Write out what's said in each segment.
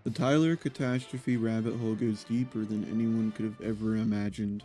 The Tyler Catastrophe rabbit hole goes deeper than anyone could have ever imagined.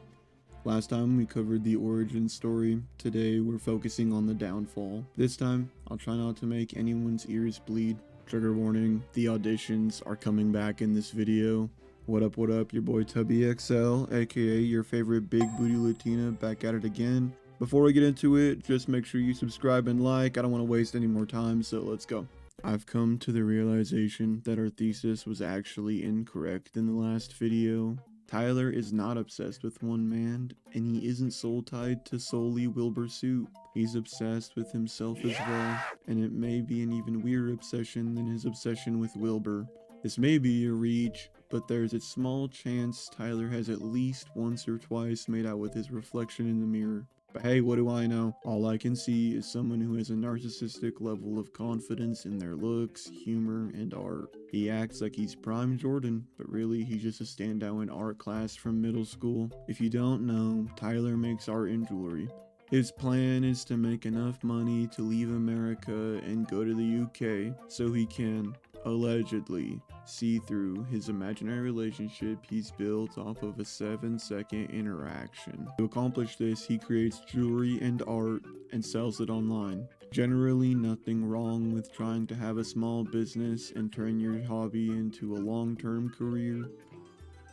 Last time we covered the origin story, today we're focusing on the downfall. This time, I'll try not to make anyone's ears bleed. Trigger warning, the auditions are coming back in this video. What up, your boy Tubby XL, aka your favorite big booty Latina, back at it again. Before we get into it, just make sure you subscribe and like. I don't want to waste any more time, so let's go. I've come to the realization that our thesis was actually incorrect in the last video. Tyler is not obsessed with one man, and he isn't soul-tied to solely Wilbur Soot. He's obsessed with himself as well, and it may be an even weirder obsession than his obsession with Wilbur. This may be a reach, but there's a small chance Tyler has at least once or twice made out with his reflection in the mirror. But hey, what do I know? All I can see is someone who has a narcissistic level of confidence in their looks, humor, and art. He acts like he's prime Jordan, but really he's just a standout in art class from middle school. If you don't know, Tyler makes art and jewelry. His plan is to make enough money to leave America and go to the UK so he can, allegedly, see through his imaginary relationship he's built off of a 7-second interaction. To accomplish this, he creates jewelry and art and sells it online. Generally, nothing wrong with trying to have a small business and turn your hobby into a long-term career.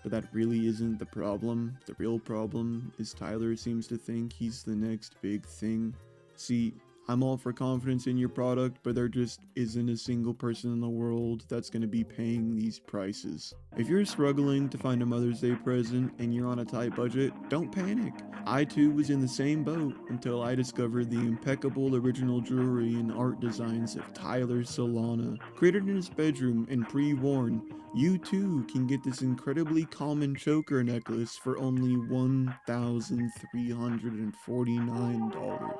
But that really isn't the problem. The real problem is Tyler seems to think he's the next big thing. See, I'm all for confidence in your product, but there just isn't a single person in the world that's going to be paying these prices. If you're struggling to find a Mother's Day present and you're on a tight budget, don't panic. I too was in the same boat until I discovered the impeccable original jewelry and art designs of Tyler Solana. Created in his bedroom and pre-worn, you too can get this incredibly common choker necklace for only $1,349.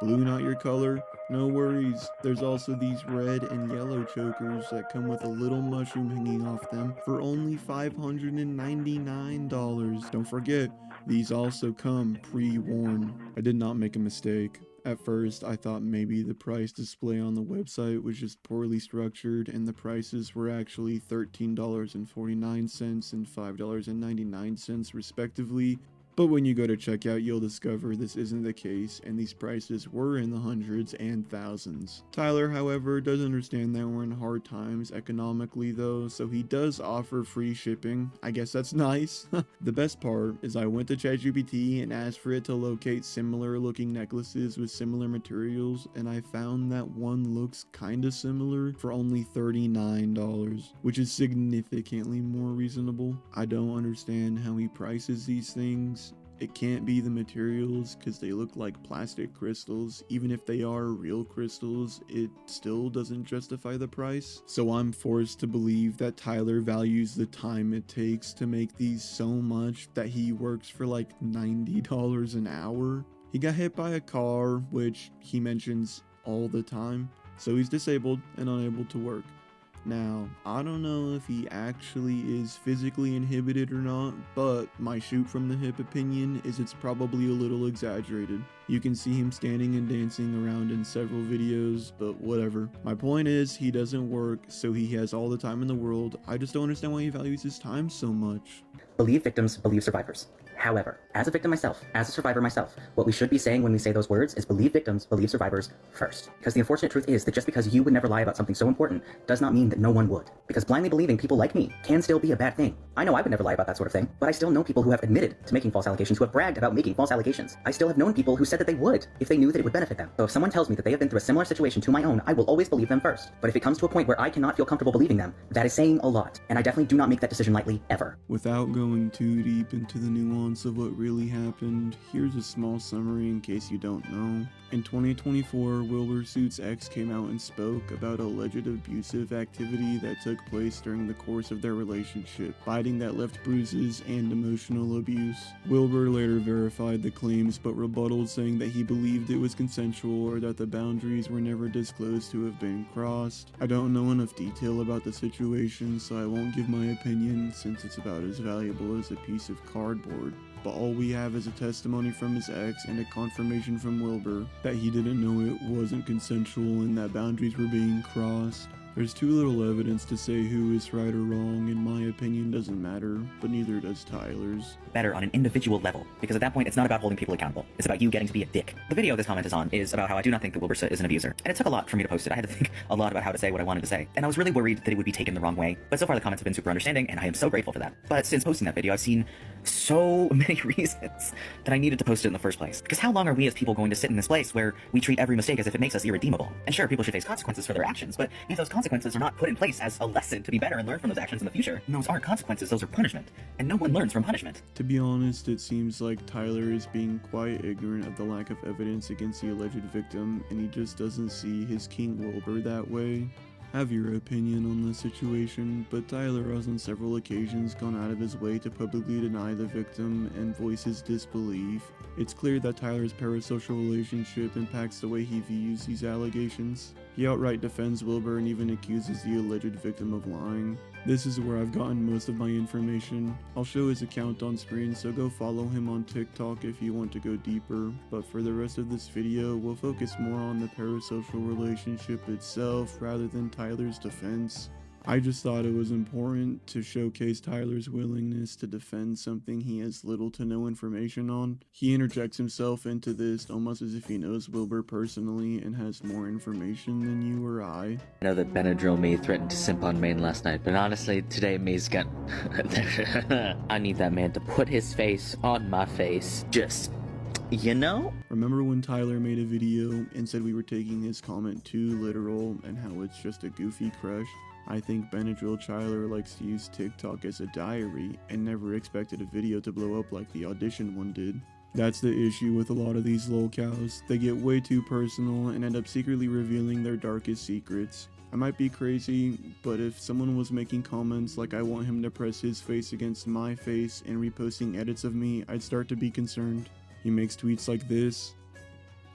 Blue not your color? No worries, there's also these red and yellow chokers that come with a little mushroom hanging off them for only $599. Don't forget, these also come pre-worn. I did not make a mistake. At first, I thought maybe the price display on the website was just poorly structured and the prices were actually $13.49 and $5.99 respectively. But when you go to checkout, you'll discover this isn't the case, and these prices were in the hundreds and thousands. Tyler, however, does understand that we're in hard times economically though, so he does offer free shipping. I guess that's nice. The best part is I went to ChatGPT and asked for it to locate similar looking necklaces with similar materials, and I found that one looks kinda similar for only $39, which is significantly more reasonable. I don't understand how he prices these things. It can't be the materials because they look like plastic crystals. Even if they are real crystals, it still doesn't justify the price. So I'm forced to believe that Tyler values the time it takes to make these so much that he works for like $90 an hour. He got hit by a car, which he mentions all the time, so he's disabled and unable to work. Now, I don't know if he actually is physically inhibited or not, but my shoot from the hip opinion is it's probably a little exaggerated. You can see him standing and dancing around in several videos, but whatever. My point is, he doesn't work, so he has all the time in the world. I just don't understand why he values his time so much. Believe victims, believe survivors. However, as a victim myself, as a survivor myself, what we should be saying when we say those words is believe victims, believe survivors first. Because the unfortunate truth is that just because you would never lie about something so important does not mean that no one would. Because blindly believing people like me can still be a bad thing. I know I would never lie about that sort of thing, but I still know people who have admitted to making false allegations, who have bragged about making false allegations. I still have known people who said that they would if they knew that it would benefit them. So if someone tells me that they have been through a similar situation to my own, I will always believe them first. But if it comes to a point where I cannot feel comfortable believing them, that is saying a lot. And I definitely do not make that decision lightly, ever. Without going too deep into the nuance of what really happened, here's a small summary in case you don't know. In 2024, Wilbur Soot's ex came out and spoke about alleged abusive activity that took place during the course of their relationship, biting that left bruises and emotional abuse. Wilbur later verified the claims but rebutted, saying that he believed it was consensual or that the boundaries were never disclosed to have been crossed. I don't know enough detail about the situation, so I won't give my opinion since it's about as valuable as a piece of cardboard. But all we have is a testimony from his ex and a confirmation from Wilbur that he didn't know it wasn't consensual and that boundaries were being crossed. There's too little evidence to say who is right or wrong, and my opinion doesn't matter, but neither does Tyler's. Better on an individual level, because at that point it's not about holding people accountable. It's about you getting to be a dick. The video this comment is on is about how I do not think that Wilbur is an abuser, and it took a lot for me to post it. I had to think a lot about how to say what I wanted to say, and I was really worried that it would be taken the wrong way, but so far the comments have been super understanding, and I am so grateful for that. But since posting that video, I've seen so many reasons that I needed to post it in the first place. Because how long are we as people going to sit in this place where we treat every mistake as if it makes us irredeemable? And sure, people should face consequences for their actions, but if those consequences are not put in place as a lesson to be better and learn from those actions in the future, those aren't consequences, those are punishment. And no one learns from punishment. To be honest, it seems like Tyler is being quite ignorant of the lack of evidence against the alleged victim, and he just doesn't see his King Wilbur that way. Have your opinion on the situation, but Tyler has on several occasions gone out of his way to publicly deny the victim and voice his disbelief. It's clear that Tyler's parasocial relationship impacts the way he views these allegations. He outright defends Wilbur and even accuses the alleged victim of lying. This is where I've gotten most of my information. I'll show his account on screen, so go follow him on TikTok if you want to go deeper, but for the rest of this video, we'll focus more on the parasocial relationship itself rather than Tyler's defense. I just thought it was important to showcase Tyler's willingness to defend something he has little to no information on. He interjects himself into this almost as if he knows Wilbur personally and has more information than you or I. I know that Benadryl me threatened to simp on Maine last night, but honestly, today May's got... I need that man to put his face on my face. Just... you know? Remember when Tyler made a video and said we were taking his comment too literal and how it's just a goofy crush? I think Benadryl Tyler likes to use TikTok as a diary and never expected a video to blow up like the audition one did. That's the issue with a lot of these lolcows. They get way too personal and end up secretly revealing their darkest secrets. I might be crazy, but if someone was making comments like I want him to press his face against my face and reposting edits of me, I'd start to be concerned. He makes tweets like this.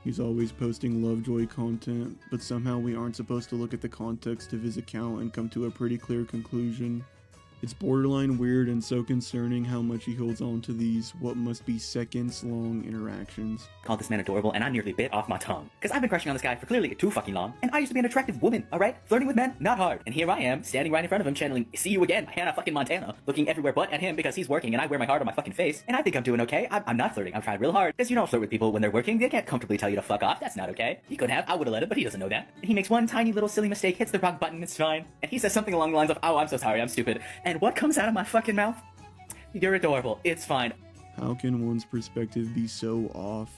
He's always posting Lovejoy content, but somehow we aren't supposed to look at the context of his account and come to a pretty clear conclusion. It's borderline weird and so concerning how much he holds on to these what must be seconds long interactions. Called this man adorable, and I nearly bit off my tongue. Because I've been crushing on this guy for clearly too fucking long, and I used to be an attractive woman, alright? Flirting with men, not hard. And here I am, standing right in front of him, channeling See You Again by Hannah fucking Montana, looking everywhere but at him because he's working and I wear my heart on my fucking face, and I think I'm doing okay. I'm not flirting, I'm trying real hard. Because you don't flirt with people when they're working, they can't comfortably tell you to fuck off, that's not okay. He could have, I would've let him, but he doesn't know that. And he makes one tiny little silly mistake, hits the wrong button, it's fine. And he says something along the lines of, oh, I'm so sorry, I'm stupid. And what comes out of my fucking mouth? You're adorable, it's fine. How can one's perspective be so off?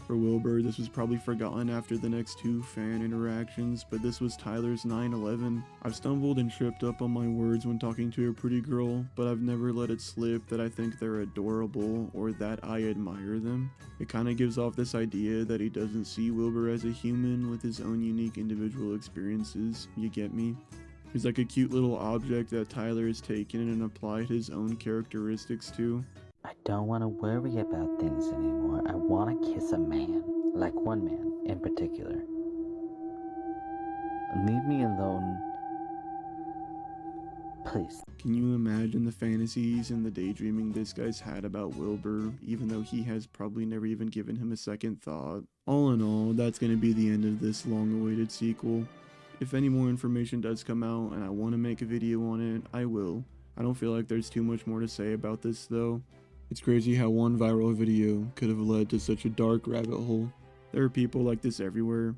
For Wilbur, this was probably forgotten after the next two fan interactions, but this was Tyler's 9/11. I've stumbled and tripped up on my words when talking to a pretty girl, but I've never let it slip that I think they're adorable or that I admire them. It kinda gives off this idea that he doesn't see Wilbur as a human with his own unique individual experiences, you get me? He's like a cute little object that Tyler has taken and applied his own characteristics to. I don't want to worry about things anymore. I want to kiss a man. Like one man in particular. Leave me alone. Please. Can you imagine the fantasies and the daydreaming this guy's had about Wilbur, even though he has probably never even given him a second thought? All in all, that's going to be the end of this long-awaited sequel. If any more information does come out and I want to make a video on it, I will. I don't feel like there's too much more to say about this though. It's crazy how one viral video could have led to such a dark rabbit hole. There are people like this everywhere.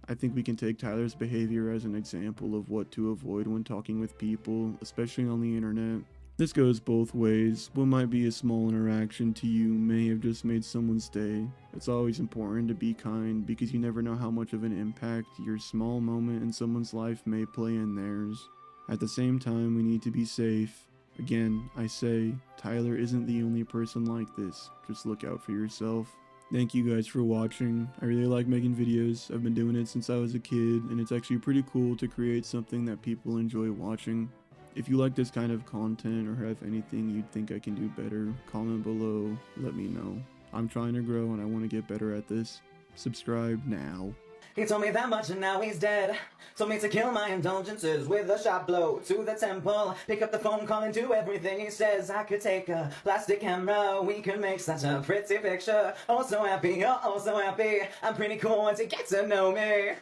I think we can take Tyler's behavior as an example of what to avoid when talking with people, especially on the internet. This goes both ways. What might be a small interaction to you may have just made someone's day. It's always important to be kind because you never know how much of an impact your small moment in someone's life may play in theirs. At the same time, we need to be safe. Again, I say, Tyler isn't the only person like this. Just look out for yourself. Thank you guys for watching. I really like making videos. I've been doing it since I was a kid, and it's actually pretty cool to create something that people enjoy watching. If you like this kind of content or have anything you'd think I can do better, comment below, let me know. I'm trying to grow and I want to get better at this. Subscribe now. He told me that much and now he's dead. Told me to kill my indulgences with a sharp blow to the temple. Pick up the phone, call and do everything he says. I could take a plastic camera, we could make such a pretty picture. Oh so happy, oh so happy. I'm pretty cool once you get to know me.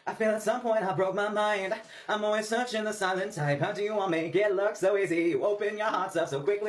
I feel at some point I broke my mind. I'm always searching the silent type. How do you want make it look so easy? You open your hearts up so quickly.